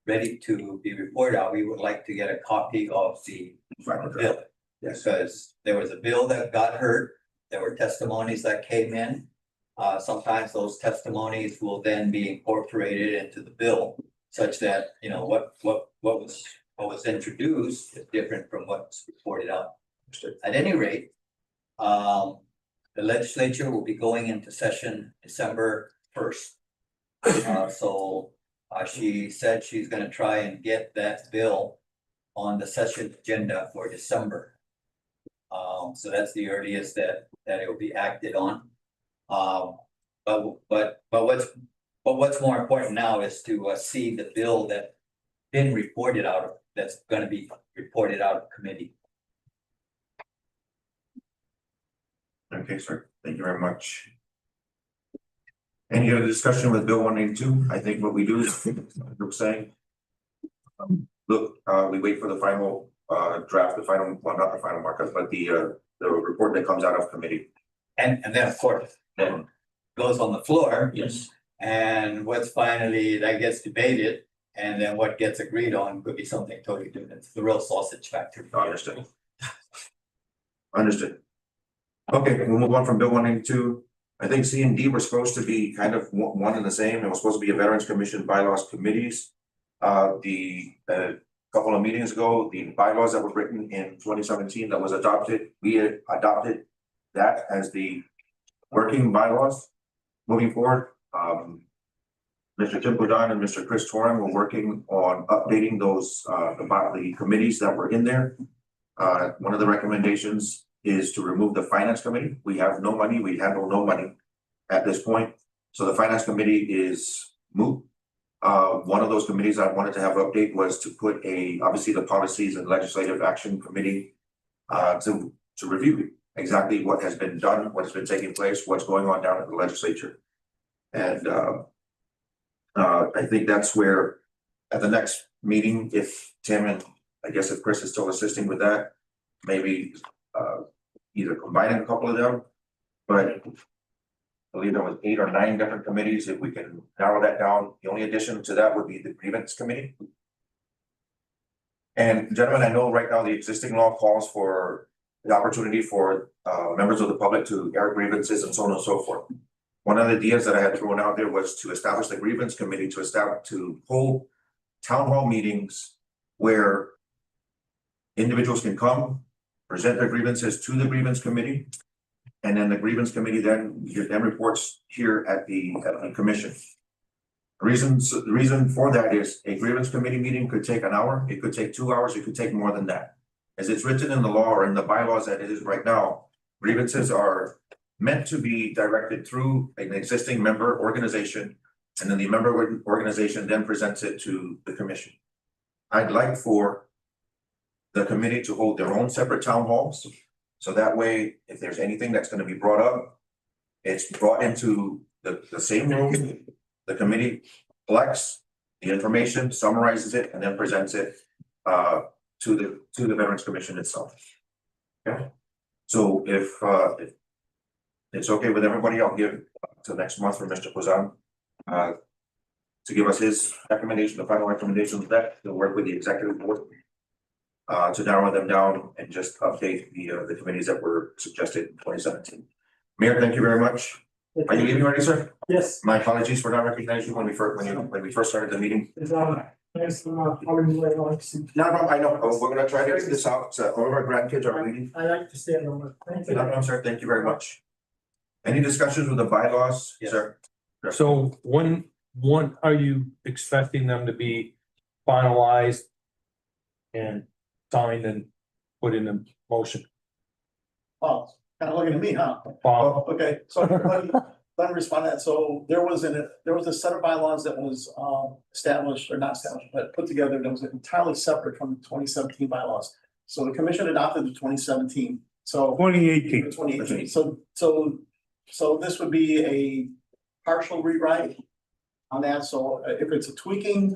ready to be reported out, we would like to get a copy of the bill. Yes, Because there was a bill that got heard, there were testimonies that came in. Sometimes those testimonies will then be incorporated into the bill such that, you know, what was introduced is different from what's reported out. At any rate, the legislature will be going into session December 1st. So she said she's gonna try and get that bill on the session agenda for December. So that's the earliest that it will be acted on. But what's more important now is to see the bill that been reported out of, that's gonna be reported out of committee. okay, sir, thank you very much. Any other discussion with Bill 182? I think what we do is, I'm saying. Look, we wait for the final draft, well, not the final markup, but the report that comes out of committee. And then, of course, then goes on the floor. Yes. And what's finally, that gets debated, and then what gets agreed on could be something totally different. It's the real sausage factory. Understood. Understood. Okay, we'll move on from Bill 182. I think C and D were supposed to be kind of one and the same. It was supposed to be a Veterans Commission bylaws committees. The couple of meetings ago, the bylaws that were written in 2017 that was adopted, we had adopted that as the working bylaws moving forward. Mr. Tim Budon and Mr. Chris Toran were working on updating those about the committees that were in there. One of the recommendations is to remove the finance committee. We have no money, we handle no money at this point. So the finance committee is moot. One of those committees I wanted to have update was to put obviously the policies and legislative action committee to review exactly what has been done, what has been taking place, what's going on down at the legislature. And I think that's where at the next meeting, if Tim and I guess if Chris is still assisting with that, maybe either combining a couple of them, but I believe there was 8 or 9 different committees. If we can narrow that down, the only addition to that would be the grievance committee. And gentlemen, I know right now the existing law calls for the opportunity for members of the public to air grievances and so on and so forth. One of the ideas that I had thrown out there was to establish the grievance committee to hold town hall meetings where individuals can come, present their grievances to the grievance committee. And then the grievance committee then reports here at the commission. The reason for that is a grievance committee meeting could take an hour, it could take 2 hours, it could take more than that. As it's written in the law or in the bylaws that it is right now, grievances are meant to be directed through an existing member organization. And then the member organization then presents it to the commission. I'd like for the committee to hold their own separate town halls. So that way, if there's anything that's gonna be brought up, it's brought into the same room. The committee collects the information, summarizes it, and then presents it to the Veterans Commission itself. Okay, so if it's okay with everybody, I'll give to next month for Mr. Puzan to give us his recommendation, the final recommendation of that, to work with the executive board to narrow them down and just update the committees that were suggested in 2017. Mayor, thank you very much. Are you leaving already, sir? Yes. My apologies for not recognizing you when we first started the meeting. Thanks for calling me. No, I know. We're gonna try to get this out. All of our grandkids are reading. I like to stay on the work. Thank you. No, sir. Thank you very much. Any discussions with the bylaws, Yes. sir? So when are you expecting them to be finalized and signed and put in a motion? Oh, kind of looking at me, huh? Bob? Oh, okay, so let me respond to that. So there was a set of bylaws that was established or not established, but put together that was entirely separate from the 2017 bylaws. So the commission adopted the 2017, so 2018. 2018, so this would be a partial rewrite on that. So if it's a tweaking,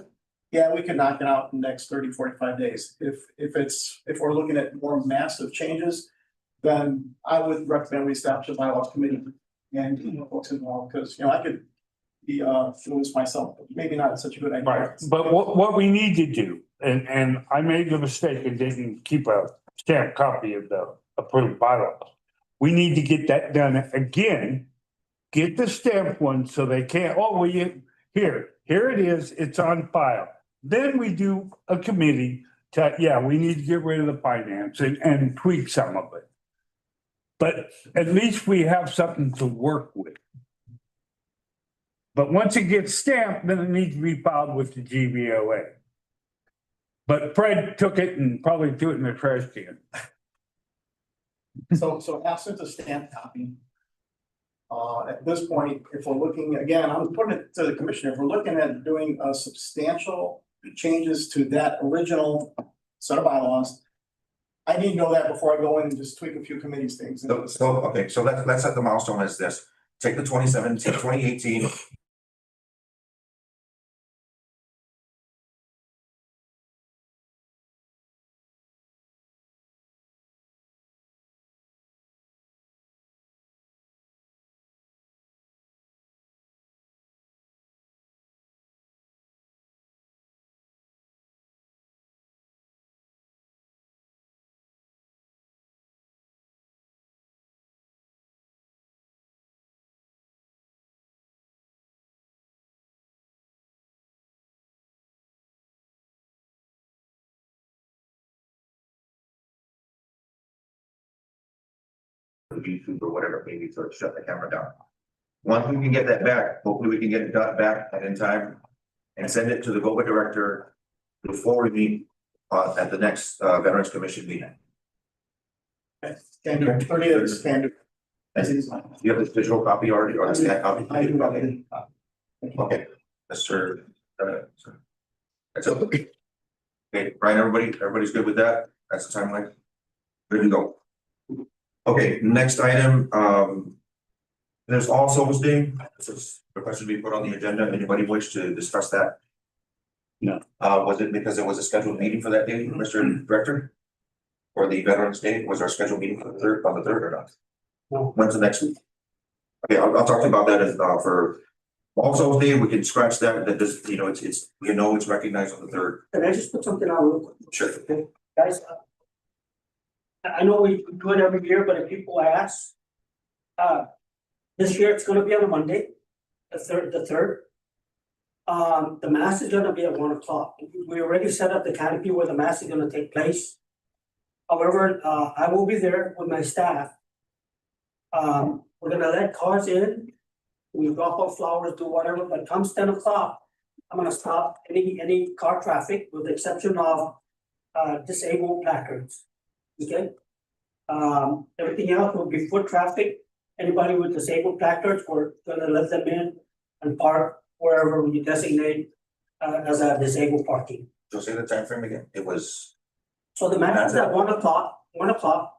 yeah, we could knock it out in the next 30-45 days. If we're looking at more massive changes, then I would recommend we establish a bylaws committee and, folks involved, because, I could be doing this myself, but maybe not such a good idea. Right, but what we need to do, and I made the mistake and didn't keep a stamped copy of the approved bylaws. We need to get that done again, get the stamped one so they can't, here it is, it's on file. Then we do a committee we need to get rid of the finance and tweak some of it. But at least we have something to work with. But once it gets stamped, then it needs to be filed with the GVOA. But Fred took it and probably threw it in the trash can. So absent a stamped copy. At this point, if we're looking, again, I'm putting it to the commissioner, if we're looking at doing a substantial changes to that original set of bylaws, I need to know that before I go in and just tweak a few committees things. So let's set the milestone as this. Take the 2017, 2018. YouTube or whatever, maybe to shut the camera down. Once we can get that back, hopefully we can get it done back in time and send it to the GOBA director before we meet at the next Veterans Commission meeting. Can do 30 days, can do. As is. You have this digital copy already or the scan copy? I do have it. Okay, Mr. That's okay. Okay, Brian, everybody's good with that? That's the timeline? Good to go. Okay, next item, there's All Souls Day. This is requested to be put on the agenda. Anybody wish to discuss that? No. Was it because it was a scheduled meeting for that day, Mr. Director? Or the Veterans Day, was our scheduled meeting for the third or not? No. When's the next week? Okay, I'll talk to you about that as for All Souls Day. We can scratch that this, it's recognized on the third. Can I just put something out real quick? Sure. Okay, guys, I know we do it every year, but if people ask. This year it's gonna be on a Monday, the third. The mass is gonna be at 1 o'clock. We already set up the canopy where the mass is gonna take place. However, I will be there with my staff. We're gonna let cars in. We drop off flowers, do whatever, but comes 10 o'clock, I'm gonna stop any car traffic with the exception of disabled placards. Okay? Everything else will be foot traffic. Anybody with disabled placards, we're gonna let them in and park wherever we designate as a disabled parking. So say the time frame again, it was, So the match is at 1 o'clock, 1 o'clock.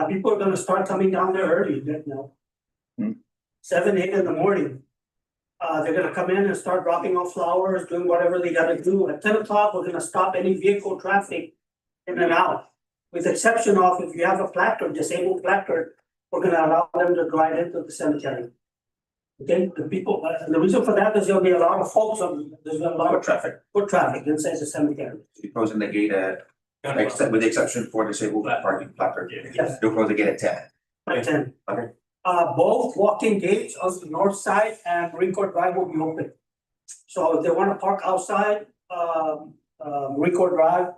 People are gonna start coming down there early, you know. Hmm. 7, 8 in the morning. They're gonna come in and start dropping off flowers, doing whatever they gotta do. At 10 o'clock, we're gonna stop any vehicle traffic in and out. With exception of if you have a placard, disabled placard, we're gonna allow them to drive into the cemetery. Okay, the people, the reason for that is there'll be a lot of folks, there's a lot foot of traffic, foot traffic inside the cemetery. you're closing the gate at, except with the exception for disabled parking placard. Yes. You'll close the gate at 10. At 10. Okay. Both walking gates on the north side and Marine Corps Drive will be open. So if they wanna park outside, Marine Corps Drive,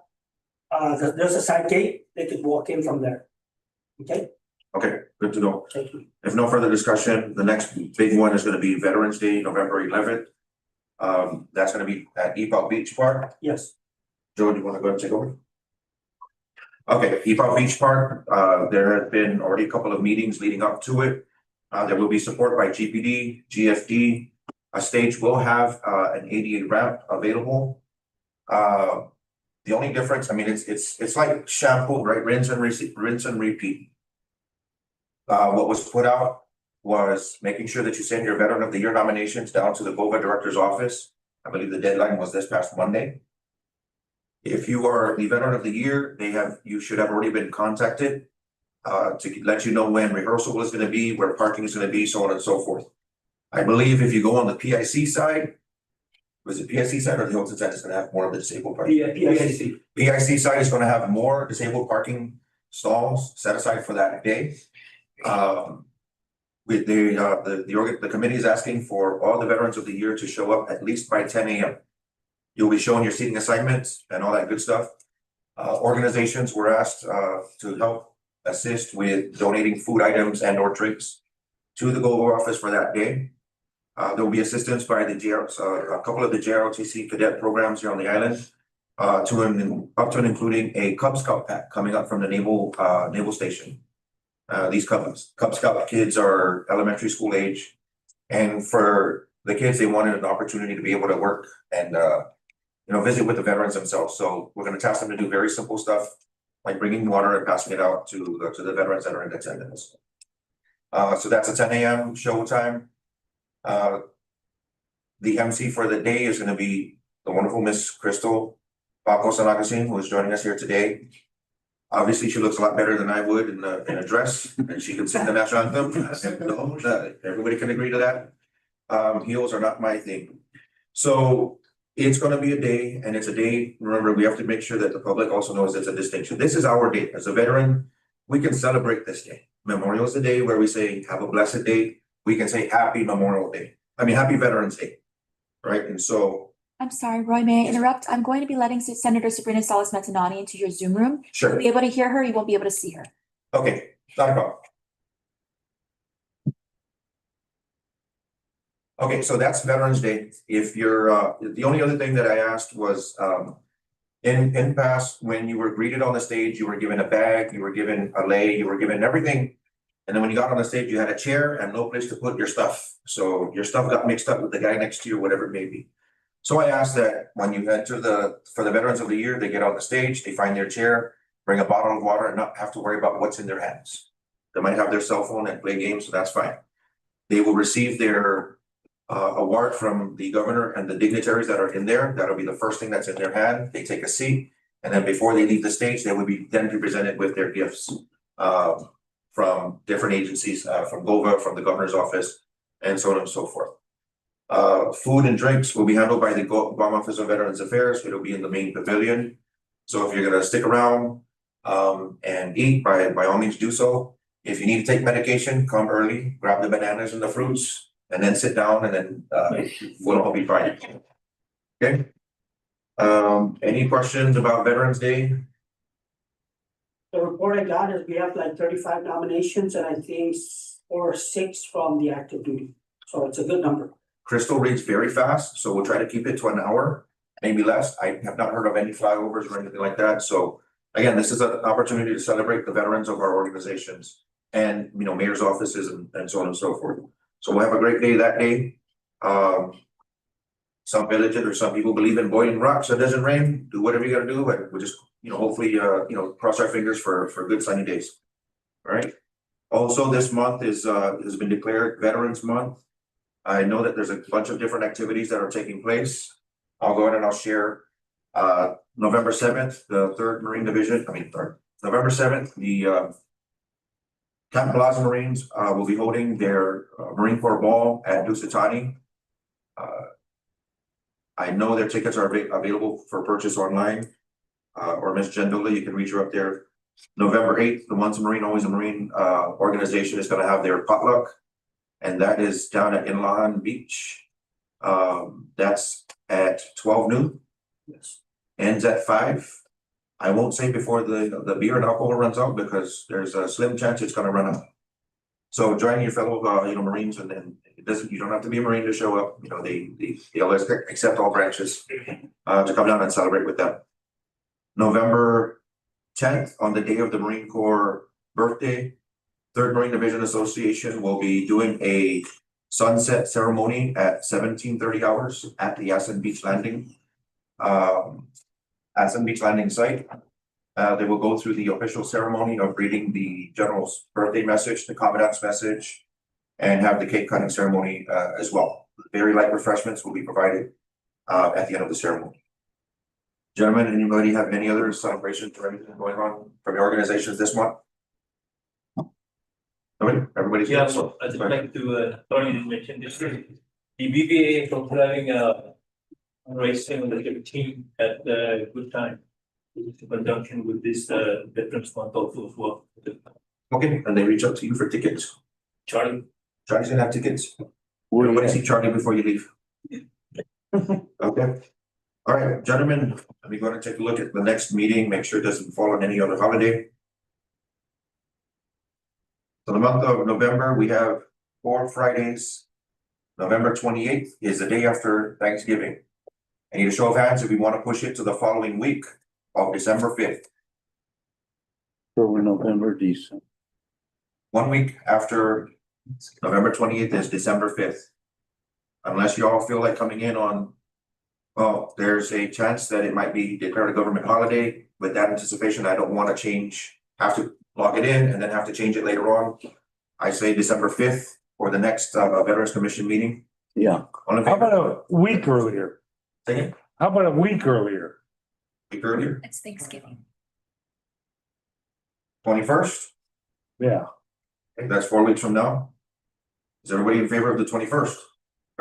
there's a side gate, they could walk in from there. Okay, Okay, good to know. thank you. If no further discussion, the next big one is gonna be Veterans Day, November 11th. That's gonna be at Epop Beach Park. Yes, Joe, do you wanna go and take over? Okay, Epop Beach Park, there have been already a couple of meetings leading up to it. There will be support by GPD, GFD. A stage will have an ADA ramp available. The only difference, I mean, it's like shampoo, right? Rinse and repeat. What was put out was making sure that you send your Veteran of the Year nominations down to the GOVA Director's Office. I believe the deadline was this past Monday. If you are the Veteran of the Year, you should have already been contacted to let you know when rehearsal is gonna be, where parking is gonna be, so on and so forth. I believe if you go on the PIC side, was it PIC side or the Hilton side is gonna have more of the disabled parking? PIC. PIC side is gonna have more disabled parking stalls set aside for that day. With the committee is asking for all the Veterans of the Year to show up at least by 10 a.m. You'll be shown your seating assignments and all that good stuff. Organizations were asked to help assist with donating food items and or drinks to the GOVA office for that day. There will be assistance by the a couple of the JROTC cadet programs here on the island. Up to and including a Cub Scout pack coming up from the naval station. These Cub Scout kids are elementary school age. And for the kids, they wanted an opportunity to be able to work and visit with the veterans themselves. So we're gonna task them to do very simple stuff like bringing water and passing it out to the veterans that are in attendance. So that's a 10 a.m. show time. The MC for the day is gonna be the wonderful Miss Crystal Paco San Agustin, who is joining us here today. Obviously, she looks a lot better than I would in a dress, and she can sing the national anthem. Everybody can agree to that. Heels are not my thing. So it's gonna be a day, and it's a day, remember, we have to make sure that the public also knows it's a distinction. This is our day. As a veteran, we can celebrate this day. Memorial is the day where we say, have a blessed day. We can say happy Memorial Day. Happy Veterans Day, right? And so, I'm sorry, Roy, may I interrupt? I'm going to be letting Senator Sabrina Salas Metanani into your Zoom room. sure. You'll be able to hear her, you won't be able to see her. Okay, not a problem. Okay, so that's Veterans Day. If you're, the only other thing that I asked was, in past, when you were greeted on the stage, you were given a bag, you were given a lei, you were given everything. And then when you got on the stage, you had a chair and no place to put your stuff. So your stuff got mixed up with the guy next to you, whatever it may be. So I asked that when you enter for the Veterans of the Year, they get on the stage, they find their chair, bring a bottle of water and not have to worry about what's in their hands. They might have their cell phone and play games, so that's fine. They will receive their award from the governor and the dignitaries that are in there. That'll be the first thing that's in their hand. They take a seat. And then before they leave the stage, they will be then presented with their gifts from different agencies, from GOVA, from the governor's office, and so on and so forth. Food and drinks will be handled by the Guam Office of Veterans Affairs. It'll be in the main pavilion. So if you're gonna stick around, and eat, by all means do so. If you need to take medication, come early, grab the bananas and the fruits, and then sit down and then, we'll all be fine. Okay? Any questions about Veterans Day? The report I got is we have like 35 nominations and I think 4 or 6 from the active duty. So it's a good number. Crystal reads very fast, so we'll try to keep it to an hour, maybe less. I have not heard of any flyovers or anything like that, so. Again, this is an opportunity to celebrate the veterans of our organizations and, mayor's offices and so on and so forth. So we'll have a great day that day. Some villages or some people believe in boiling rocks, so it doesn't rain, do whatever you gotta do, but we'll just, hopefully, cross our fingers for good sunny days. All right. Also, this month has been declared Veterans Month. I know that there's a bunch of different activities that are taking place. I'll go ahead and I'll share. November 7th, the November 7th, the Camp Plaza Marines will be holding their Marine Corps Ball at Dusitani. I know their tickets are available for purchase online. Or Ms. Jendula, you can reach her up there. November 8th, the Once a Marine, Always a Marine organization is gonna have their potluck. And that is down at Inlahan Beach. That's at 12 noon. Yes. Ends at 5. I won't say before the beer and alcohol runs out because there's a slim chance it's gonna run out. So join your fellow, Marines, and then you don't have to be a Marine to show up, they'll accept all branches. To come down and celebrate with them. November 10th, on the day of the Marine Corps birthday, 3rd Marine Division Association will be doing a sunset ceremony at 17:30 hours at the Aspen Beach Landing. Aspen Beach Landing site. They will go through the official ceremony of reading the general's birthday message, the commandant's message, and have the cake cutting ceremony as well. Very light refreshments will be provided at the end of the ceremony. Gentlemen, anybody have any other celebrations or anything going on from your organizations this month? Nobody? Everybody's. Yeah, so I'd just like to, Tony did mention this, the BBA is also having a racing on the 15th at a good time. In conjunction with this Veterans Month also as well. Okay, and they reach out to you for tickets. Charlie. Charlie's gonna have tickets. Everybody see Charlie before you leave. Okay. All right, gentlemen, let me go and take a look at the next meeting, make sure it doesn't fall on any other holiday. So the month of November, we have 4 Fridays. November 28th is the day after Thanksgiving. I need a show of hands if we want to push it to the following week of December 5th. For November, December. 1 week after November 28th is December 5th. Unless you all feel like coming in on, well, there's a chance that it might be declared a government holiday. With that anticipation, I don't want to have to log it in and then have to change it later on. I say December 5th for the next Veterans Commission meeting. Yeah. All in How favor? about a week earlier? Say it. How about a week earlier? Week earlier, It's Thanksgiving. 21st. Yeah. Okay, that's 4 weeks from now. Is everybody in favor of the 21st?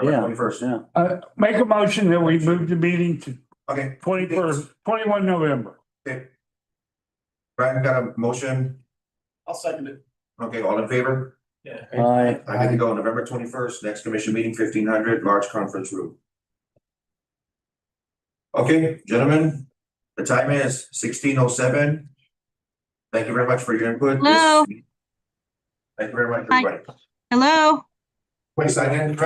Yeah. 21st. Yeah. Make a motion that we move the meeting to Okay. 21 November. Okay. Brian got a motion. I'll second it. Okay, all in favor? Yeah. Aye. I get to go November 21st, next commission meeting, 1500, large conference room. Okay, gentlemen, the time is 16:07. Thank you very much for your input. Hello. Thank you very much, Hi. everybody. Hello? Wait, sign in, correct?